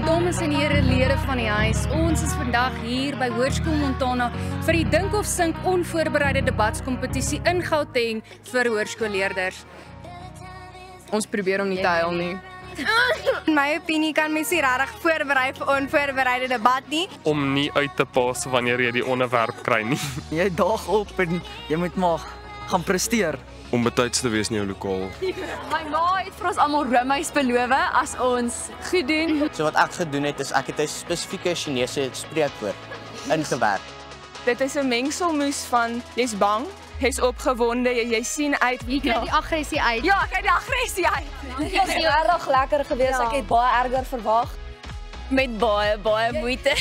Dames en here, lede van die huis, ons is vandag hier by Hoërskool Montana vir die Dink of Sink onvoorbereide debatskompetisie in Gauteng vir hoërskoolleerders. Ons probeer om nie te huil nie. In my opinie kan mens nie regtig voorberei vir onvoorbereide debat nie. Om nie uit te pas wanneer jy die onderwerp kry nie. Jy daag op en jy moet maar gaan presteer. Om betyds te wees in jou lokaal. My ma het vir ons almal roomys beloof as ons goed doen. So wat ek gedoen het is ek het 'n spesifieke Chinese spreekwoord ingewerk. Dit is 'n mengselmoes van jy's bang, jy's opgewonde, jy sien uit. Jy kry die aggressie uit. Ja, ek het die aggressie uit. Dit was regtig lekker geweest. Ek het baie erger verwag. Met baie moeite.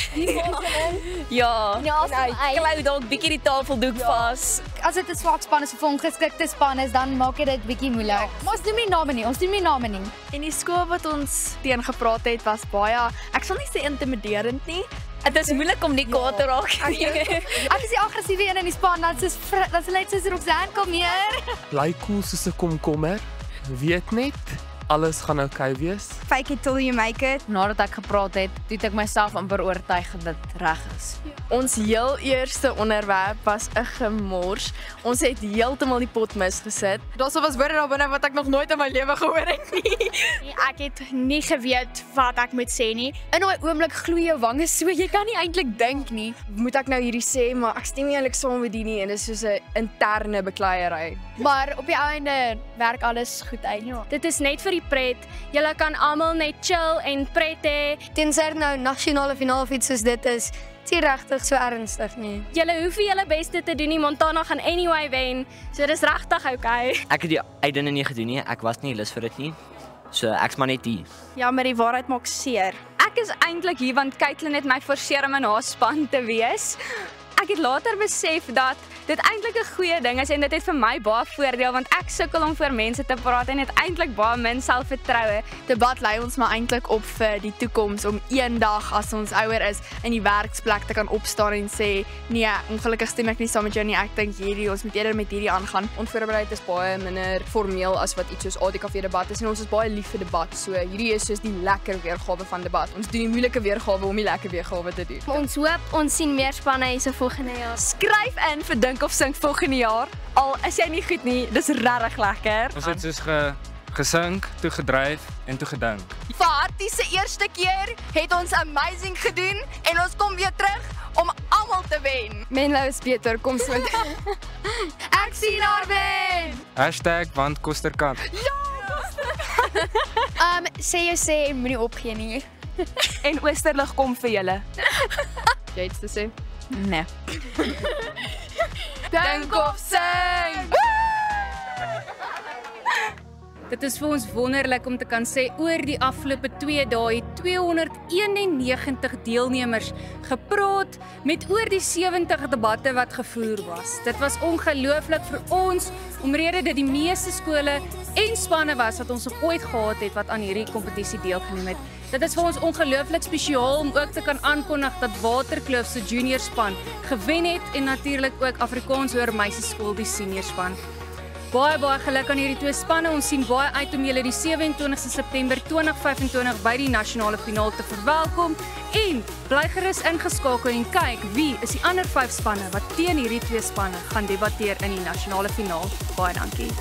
Ja, ek klou dalk bietjie die tafeldoek vas. As dit 'n swak span is of 'n ongeskikte span is, dan maak dit bietjie moeilik. Maar ons doen nie name nie, En die skool wat ons teen gepraat het was baie, ek sal nie sê intimiderend nie. Dit is moeilik om nie kwaad te raak nie. Ek is die aggressiewe een in die span, dan is hulle net soos Roxanne, kom hier. Bly cool soos 'n komkommer. Weet net, alles gaan oukei wees. Fake it till you make it. Nadat ek gepraat het, het ek myself amper oortuig dat dit reg is. Ons heel eerste onderwerp was 'n gemors. Ons het heeltemal die pot misgesit. Daar was woorde daar binne wat ek nog nooit in my lewe gehoor het nie. Ek het nie geweet wat ek moet sê nie. In daai oomblik gloei jou wange so, jy kan nie eintlik dink nie. Moet ek nou hierdie sê, maar ek stem nie eintlik saam met die nie en dit is soos 'n interne bekleierery. Maar op die einde werk alles goed uit. Ja. Dit is net vir die pret. Julle kan almal net chill en pret hê. Tensy nou nasionale finaal of iets soos dit is, dit is regtig so ernstig nie. Julle hoef nie julle beste te doen nie. Montana gaan anyway wen. So dis regtig okay. Ek het die uitdinge nie gedoen nie. Ek was nie lus vir dit nie. So ek's maar net hier. Ja, maar die waarheid maak seer. Ek is eintlik hier want Caitlin het my forceer om in haar span te wees. Ek het later besef dat dit eintlik 'n goeie ding is en dit het vir my baie voordeel want ek sukkel om voor mense te praat en het eintlik baie min selfvertroue. Debat lei ons maar eintlik op vir die toekoms om eendag as ons ouer is in die werksplek te kan opstaan en sê nee, ongelukkig stem ek nie saam met jou nie. Ek dink ons moet eerder met hierdie aangaan. Onvoorbereid is baie minder formeel as wat iets soos ADKV debat is en ons is baie lief vir debat. So hierdie is soos die lekker weergawe van debat. Ons doen die moeilike weergawe om die lekker weergawe te doen. Ons hoop ons sien meer spanne hierse volgende jaar. Skryf in vir Dink of Sink volgende jaar. Al is jy nie goed nie, dis regtig lekker. Ons het soos gesink, toe gedryf en toe gedink. Vir Hartie se eerste keer het ons amazing gedoen en ons kom weer terug om almal te wen. Menlo is beter, kom so. Ek sien haar wen. #want Kosterkant. Sê jou sê en moenie opgee nie. En Oosterlig kom vir julle. Jy iets te sê? Nee. Dink of Sink! Dit is vir ons wonderlik om te kan sê oor die afgelope 2 dae het 291 deelnemers gepraat met oor die 70 debatte wat gevoer was. Dit was ongelooflik vir ons omrede dit die meeste skole en spanne was wat ons nog ooit gehad het wat aan hierdie kompetisie deelgeneem het. Dit is vir ons ongelooflik spesiaal om ook te kan aankondig dat Waterkloof se junior span gewen het en natuurlik ook Afrikaans Hoër Meisieskool die senior span. Baie geluk aan hierdie 2 spanne. Ons sien baie uit om julle die 27ste September 2025 by die nasionale finaal te verwelkom en bly gerus ingeskakel en kyk wie is die ander 5 spanne wat teen hierdie 2 spanne gaan debatteer in die nasionale finaal. Baie dankie.